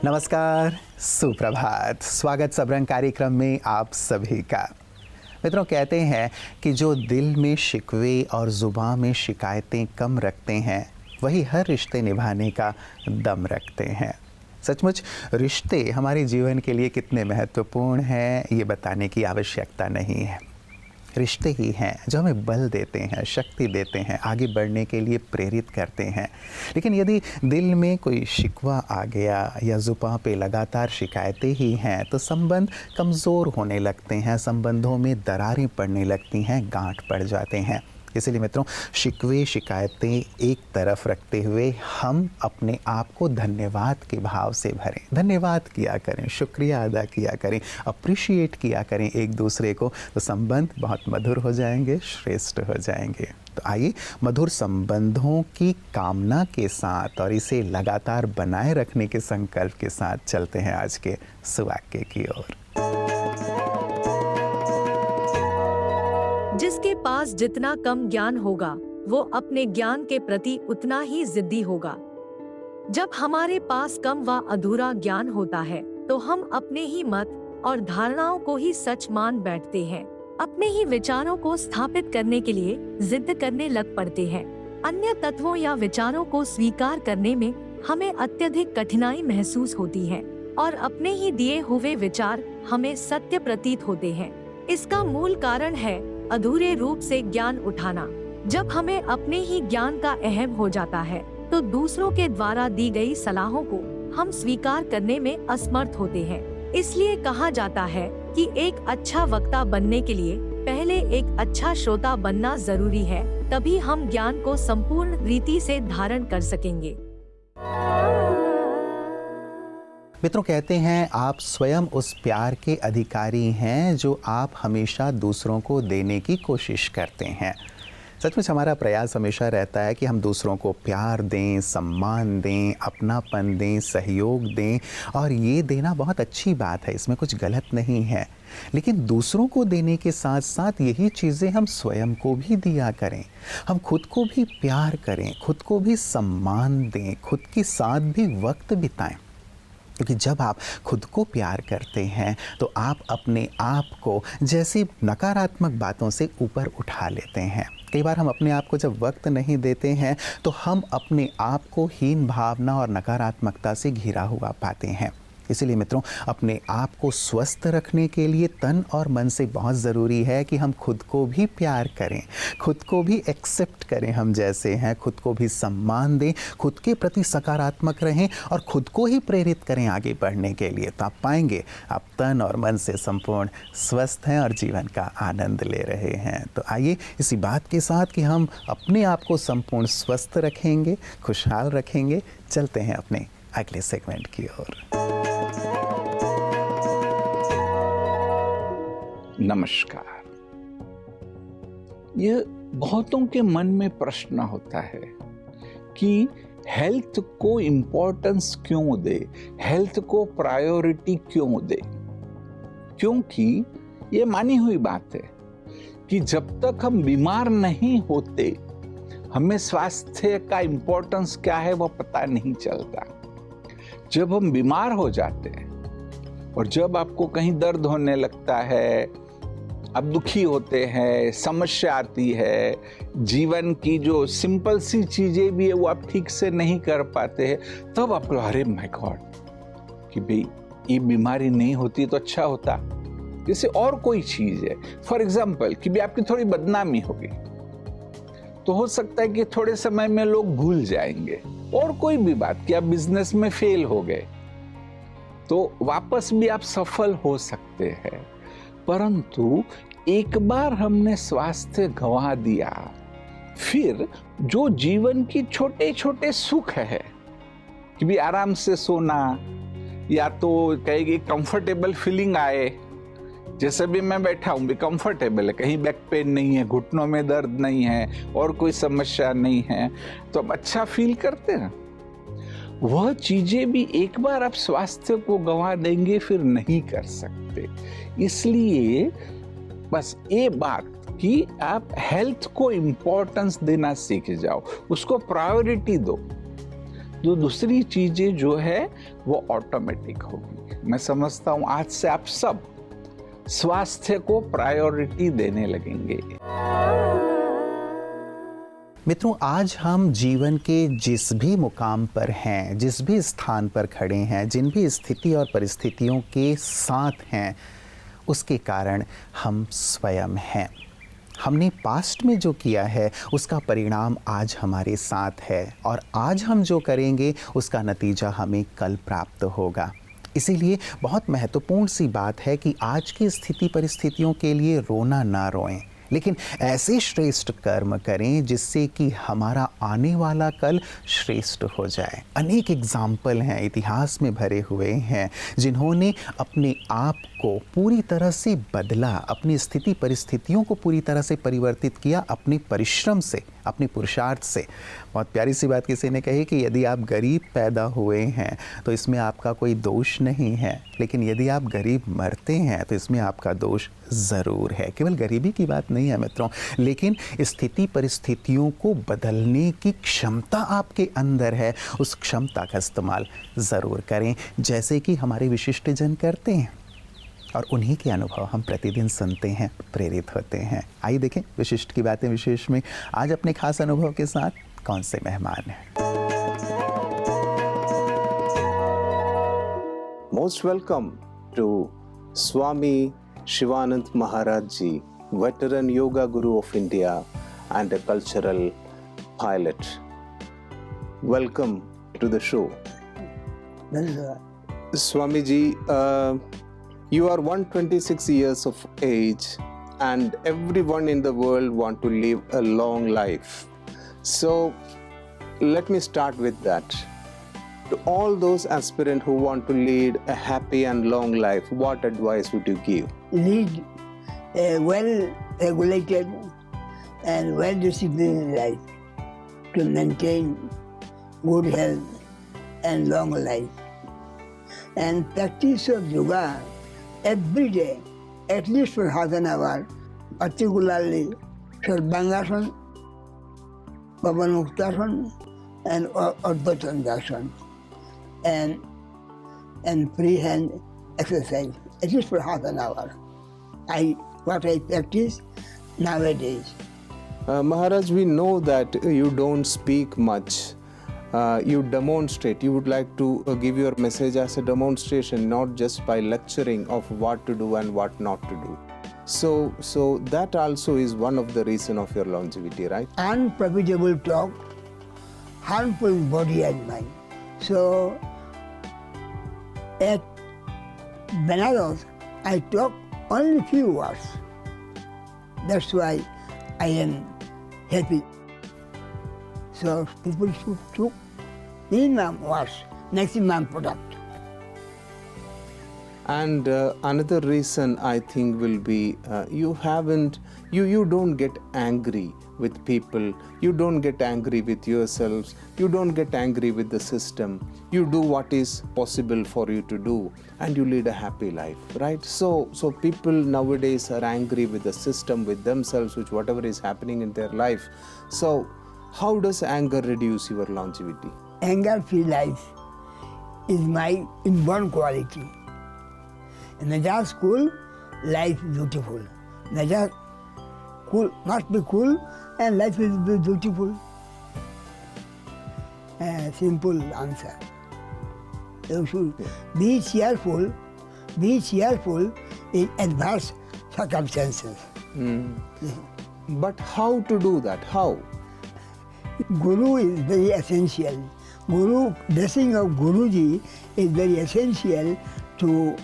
नमस्कार, सुप्रभात। स्वागत सबरंग कार्यक्रम में आप सभी का। मित्रों, कहते हैं कि जो दिल में शिकवे और ज़ुबान में शिकायतें कम रखते हैं वही हर रिश्ते निभाने का दम रखते हैं। सचमुच रिश्ते हमारे जीवन के लिए कितने महत्वपूर्ण हैं ये बताने की आवश्यकता नहीं है। रिश्ते ही हैं जो हमें बल देते हैं, शक्ति देते हैं, आगे बढ़ने के लिए प्रेरित करते हैं। लेकिन यदि दिल में कोई शिकवा आ गया या ज़ुबान पे लगातार शिकायतें ही हैं तो संबंध कमज़ोर होने लगते हैं, संबंधों में दरारें पड़ने लगती हैं, गांठ पड़ जाते हैं। इसलिए मित्रों, शिकवे शिकायतें एक तरफ रखते हुए हम अपने आप को धन्यवाद के भाव से भरें। धन्यवाद किया करें, शुक्रिया अदा किया करें, अप्रिशिएट किया करें एक दूसरे को, तो संबंध बहुत मधुर हो जाएंगे, श्रेष्ठ हो जाएंगे। तो आइए मधुर संबंधों की कामना के साथ और इसे लगातार बनाए रखने के संकल्प के साथ चलते हैं आज के सुवाक्य की ओर। जिसके पास जितना कम ज्ञान होगा वो अपने ज्ञान के प्रति उतना ही जिद्दी होगा। जब हमारे पास कम व अधूरा ज्ञान होता है तो हम अपने ही मत और धारणाओं को ही सच मान बैठते हैं, अपने ही विचारों को स्थापित करने के लिए जिद करने लग पड़ते हैं। अन्य तत्वों या विचारों को स्वीकार करने में हमें अत्यधिक कठिनाई महसूस होती है और अपने ही दिए हुए विचार हमें सत्य प्रतीत होते हैं। इसका मूल कारण है अधूरे रूप से ज्ञान उठाना। जब हमें अपने ही ज्ञान का अहम हो जाता है तो दूसरों के द्वारा दी गई सलाहों को हम स्वीकार करने में असमर्थ होते हैं। इसलिए कहा जाता है कि एक अच्छा वक्ता बनने के लिए पहले एक अच्छा श्रोता बनना जरूरी है, तभी हम ज्ञान को संपूर्ण रीति से धारण कर सकेंगे। मित्रों, कहते हैं आप स्वयं उस प्यार के अधिकारी हैं जो आप हमेशा दूसरों को देने की कोशिश करते हैं। सचमुच हमारा प्रयास हमेशा रहता है कि हम दूसरों को प्यार दें, सम्मान दें, अपनापन दें, सहयोग दें, और ये देना बहुत अच्छी बात है, इसमें कुछ गलत नहीं है। लेकिन दूसरों को देने के साथ साथ यही चीज़ें हम स्वयं को भी दिया करें। हम खुद को भी प्यार करें, खुद को भी सम्मान दें, खुद के साथ भी वक्त बिताएं। क्योंकि जब आप खुद को प्यार करते हैं तो आप अपने आप को जैसी नकारात्मक बातों से ऊपर उठा लेते हैं। कई बार हम अपने आप को जब वक्त नहीं देते हैं तो हम अपने आप को हीन भावना और नकारात्मकता से घिरा हुआ पाते हैं। इसीलिए मित्रों, अपने आप को स्वस्थ रखने के लिए तन और मन से बहुत ज़रूरी है कि हम खुद को भी प्यार करें, खुद को भी एक्सेप्ट करें हम जैसे हैं, खुद को भी सम्मान दें, खुद के प्रति सकारात्मक रहें और खुद को ही प्रेरित करें आगे बढ़ने के लिए। तो आप पाएंगे आप तन और मन से संपूर्ण स्वस्थ हैं और जीवन का आनंद ले रहे हैं। तो आइए इसी बात के साथ कि हम अपने आप को संपूर्ण स्वस्थ रखेंगे, खुशहाल रखेंगे, चलते हैं अपने अगले सेगमेंट की ओर। नमस्कार। यह बहुतों के मन में प्रश्न होता है कि हेल्थ को इम्पोर्टेंस क्यों दे, हेल्थ को प्रायोरिटी क्यों दे। क्योंकि ये मानी हुई बात है कि जब तक हम बीमार नहीं होते हमें स्वास्थ्य का इम्पोर्टेंस क्या है वो पता नहीं चलता। जब हम बीमार हो जाते हैं और जब आपको कहीं दर्द होने लगता है, आप दुखी होते हैं, समस्या आती है, जीवन की जो सिंपल सी चीजें भी है वो आप ठीक से नहीं कर पाते हैं, तब आपको अरे माय गॉड कि भाई ये बीमारी नहीं होती तो अच्छा होता। जैसे और कोई चीज है, फॉर एग्जाम्पल कि भी आपकी थोड़ी बदनामी होगी तो हो सकता है कि थोड़े समय में लोग भूल जाएंगे। और कोई भी बात कि आप बिजनेस में फेल हो गए तो वापस भी आप सफल हो सकते हैं। परंतु एक बार हमने स्वास्थ्य गंवा दिया, फिर जो जीवन की छोटे छोटे सुख है कि भी आराम से सोना, या तो कहेगी कंफर्टेबल फीलिंग आए, जैसे भी मैं बैठा हूं भी कंफर्टेबल है, कहीं बैक पेन नहीं है, घुटनों में दर्द नहीं है और कोई समस्या नहीं है, तो अब अच्छा फील करते हैं। वह चीजें भी एक बार आप स्वास्थ्य को गंवा देंगे फिर नहीं कर सकते। इसलिए बस ये बात कि आप हेल्थ को इम्पोर्टेंस देना सीख जाओ, उसको प्रायोरिटी दो। तो दूसरी चीजें जो है वो ऑटोमेटिक होगी। मैं समझता हूँ आज से आप सब स्वास्थ्य को प्रायोरिटी देने लगेंगे। मित्रों, आज हम जीवन के जिस भी मुकाम पर हैं, जिस भी स्थान पर खड़े हैं, जिन भी स्थिति और परिस्थितियों के साथ हैं, उसके कारण हम स्वयं हैं। हमने पास्ट में जो किया है उसका परिणाम आज हमारे साथ है, और आज हम जो करेंगे उसका नतीजा हमें कल प्राप्त होगा। इसीलिए बहुत महत्वपूर्ण सी बात है कि आज की स्थिति परिस्थितियों के लिए रोना ना रोएं, लेकिन ऐसे श्रेष्ठ कर्म करें जिससे कि हमारा आने वाला कल श्रेष्ठ हो जाए। अनेक एग्जाम्पल हैं, इतिहास में भरे हुए हैं, जिन्होंने अपने आप को पूरी तरह से बदला, अपनी स्थिति परिस्थितियों को पूरी तरह से परिवर्तित किया अपने परिश्रम से, अपने पुरुषार्थ से। बहुत प्यारी सी बात किसी ने कही कि यदि आप गरीब पैदा हुए हैं तो इसमें आपका कोई दोष नहीं है, लेकिन यदि आप गरीब मरते हैं तो इसमें आपका दोष ज़रूर है। केवल गरीबी की बात नहीं है मित्रों, लेकिन स्थिति परिस्थितियों को बदलने की क्षमता आपके अंदर है। उस क्षमता का इस्तेमाल ज़रूर करें, जैसे कि हमारे विशिष्ट जन करते हैं, और उन्हीं के अनुभव हम प्रतिदिन सुनते हैं, प्रेरित होते हैं। आइए देखें विशिष्ट की बातें विशेष में आज अपने खास अनुभव के साथ कौन से मेहमान हैं। Most welcome to Swami Shivanand Maharaj Ji, veteran yoga guru of India and a cultural pilot. Welcome to the show. Swami Ji, you are 126 years of age and everyone in the world want to live a long life. So let me start with that. To all those aspirants who want to lead a happy and long life, what advice would you give? Lead a well-regulated and well-disciplined life to maintain good health and long life. And practice of yoga every day, at least for half an hour, particularly Sarvangasana, Pavanmuktasana, and Ardha Chandrasana, and freehand exercise, at least for half an hour. What I practice nowadays. Maharaj, we know that you don't speak much. You demonstrate. You would like to give your message as a demonstration, not just by lecturing of what to do and what not to do. So that also is one of the reason of your longevity, right? Unprofitable talk, harmful body and mind. So at Benares, I talk only few words. That's why I am happy. So people should talk minimum words, maximum product. And another reason I think will be you don't get angry with people, you don't get angry with yourselves, you don't get angry with the system. You do what is possible for you to do and you lead a happy life, right? So people nowadays are angry with the system, with themselves, with whatever is happening in their life. So how does anger reduce your longevity? Anger-free life is my inborn quality. Najas cool, life is beautiful. Najas cool, must be cool, and life will be beautiful. Simple answer. You should be cheerful in adverse circumstances. But how to do that? How? Guru is very essential. Blessing of Guruji is very essential to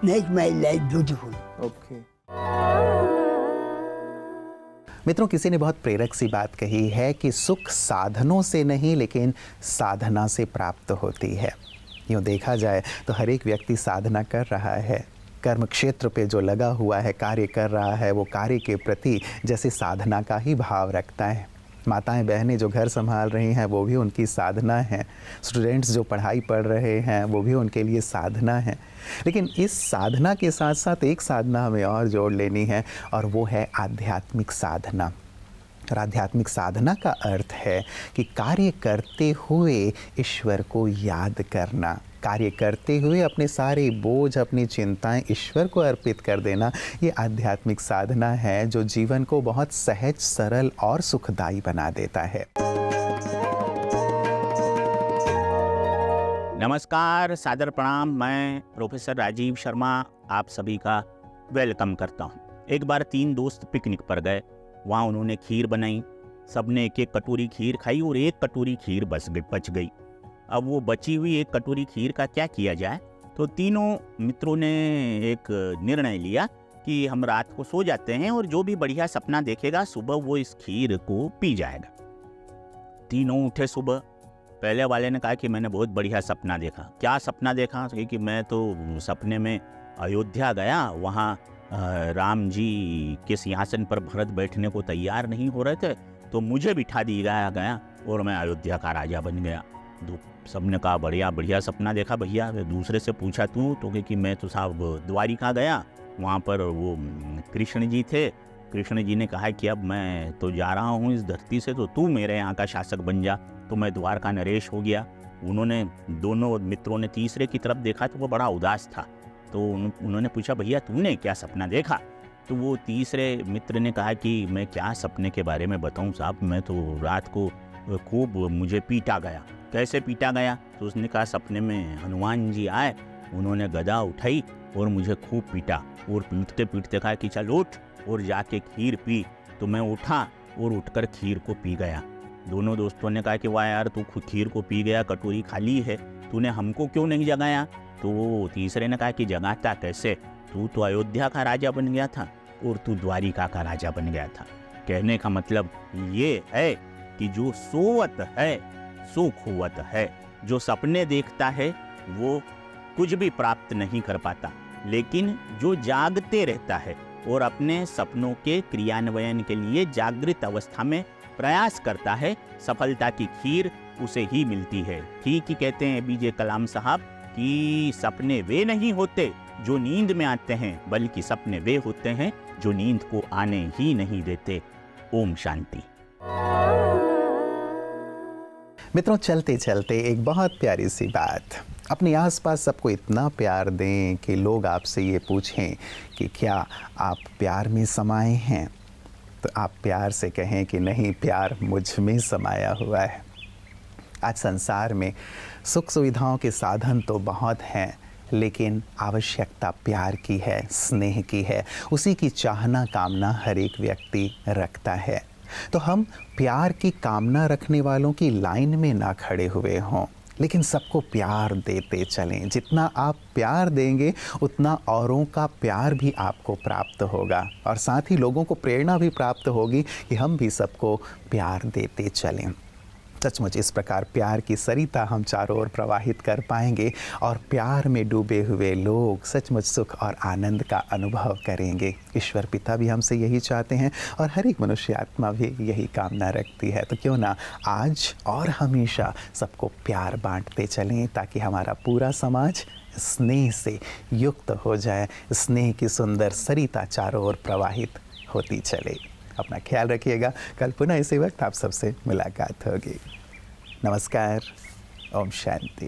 make my life beautiful. Okay. मित्रों, किसी ने बहुत प्रेरक सी बात कही है कि सुख साधनों से नहीं लेकिन साधना से प्राप्त होती है। यूँ देखा जाए तो हर एक व्यक्ति साधना कर रहा है, कर्म क्षेत्र पे जो लगा हुआ है, कार्य कर रहा है, वो कार्य के प्रति जैसे साधना का ही भाव रखता है। माताएं बहनें जो घर संभाल रही हैं वो भी उनकी साधना है, स्टूडेंट्स जो पढ़ाई पढ़ रहे हैं वो भी उनके लिए साधना है। लेकिन इस साधना के साथ साथ एक साधना हमें और जोड़ लेनी है, और वो है आध्यात्मिक साधना। और आध्यात्मिक साधना का अर्थ है कि कार्य करते हुए ईश्वर को याद करना, कार्य करते हुए अपने सारे बोझ, अपनी चिंताएं ईश्वर को अर्पित कर देना। ये आध्यात्मिक साधना है जो जीवन को बहुत सहज, सरल और सुखदायी बना देता है। नमस्कार, सादर प्रणाम। मैं प्रोफेसर राजीव शर्मा आप सभी का वेलकम करता हूँ। एक बार 3 दोस्त पिकनिक पर गए। वहाँ उन्होंने खीर बनाई। सबने एक एक कटोरी खीर खाई और एक कटोरी खीर बच गई। अब वो बची हुई एक कटोरी खीर का क्या किया जाए, तो तीनों मित्रों ने एक निर्णय लिया कि हम रात को सो जाते हैं और जो भी बढ़िया सपना देखेगा सुबह वो इस खीर को पी जाएगा। तीनों उठे सुबह। पहले वाले ने कहा कि मैंने बहुत बढ़िया सपना देखा। क्या सपना देखा? कि मैं तो सपने में अयोध्या गया, वहाँ राम जी के सिंहासन पर भरत बैठने को तैयार नहीं हो रहे थे, तो मुझे बिठा दिया गया और मैं अयोध्या का राजा बन गया। सबने कहा बढ़िया बढ़िया सपना देखा भैया। दूसरे से पूछा तू? तो कि मैं तो साहब द्वारिका गया, वहाँ पर वो कृष्ण जी थे। कृष्ण जी ने कहा कि अब मैं तो जा रहा हूँ इस धरती से, तो तू मेरे यहाँ का शासक बन जा। तो मैं द्वारका नरेश हो गया। दोनों मित्रों ने तीसरे की तरफ देखा तो वो बड़ा उदास था। तो उन्होंने पूछा भैया तूने क्या सपना देखा? तो वो तीसरे मित्र ने कहा कि मैं क्या सपने के बारे में बताऊं साहब, मैं तो रात को खूब मुझे पीटा गया। कैसे पीटा गया? तो उसने कहा सपने में हनुमान जी आए, उन्होंने गदा उठाई और मुझे खूब पीटा और पीटते पीटते कहा कि चल उठ और जाके खीर पी। तो मैं उठा और उठकर खीर को पी गया। दोनों दोस्तों ने कहा कि वाह यार, तू खीर को पी गया, कटोरी खाली है, तूने हमको क्यों नहीं जगाया? तो वो तीसरे ने कहा कि जगाता कैसे, तू तो अयोध्या का राजा बन गया था और तू द्वारिका का राजा बन गया था। कहने का मतलब ये है कि जो सोवत है सो खोवत है। जो सपने देखता है वो कुछ भी प्राप्त नहीं कर पाता, लेकिन जो जागते रहता है और अपने सपनों के क्रियान्वयन के लिए जागृत अवस्था में प्रयास करता है, सफलता की खीर उसे ही मिलती है। ठीक ही कहते हैं APJ कलाम साहब कि सपने वे नहीं होते जो नींद में आते हैं, बल्कि सपने वे होते हैं जो नींद को आने ही नहीं देते। ओम शांति। मित्रों, चलते चलते एक बहुत प्यारी सी बात, अपने आसपास सबको इतना प्यार दें कि लोग आपसे ये पूछें कि क्या आप प्यार में समाये हैं, तो आप प्यार से कहें कि नहीं, प्यार मुझ में समाया हुआ है। आज संसार में सुख सुविधाओं के साधन तो बहुत हैं, लेकिन आवश्यकता प्यार की है, स्नेह की है। उसी की चाहना कामना हर एक व्यक्ति रखता है। तो हम प्यार की कामना रखने वालों की लाइन में ना खड़े हुए हों, लेकिन सबको प्यार देते चलें। जितना आप प्यार देंगे उतना औरों का प्यार भी आपको प्राप्त होगा, और साथ ही लोगों को प्रेरणा भी प्राप्त होगी कि हम भी सबको प्यार देते चलें। सचमुच इस प्रकार प्यार की सरिता हम चारों ओर प्रवाहित कर पाएंगे और प्यार में डूबे हुए लोग सचमुच सुख और आनंद का अनुभव करेंगे। ईश्वर पिता भी हमसे यही चाहते हैं और हर एक मनुष्य आत्मा भी यही कामना रखती है। तो क्यों ना आज और हमेशा सबको प्यार बांटते चलें, ताकि हमारा पूरा समाज स्नेह से युक्त हो जाए, स्नेह की सुंदर सरिता चारों ओर प्रवाहित होती चले। अपना ख्याल रखिएगा। कल पुनः इसी वक्त आप सबसे मुलाकात होगी। नमस्कार। ओम शांति।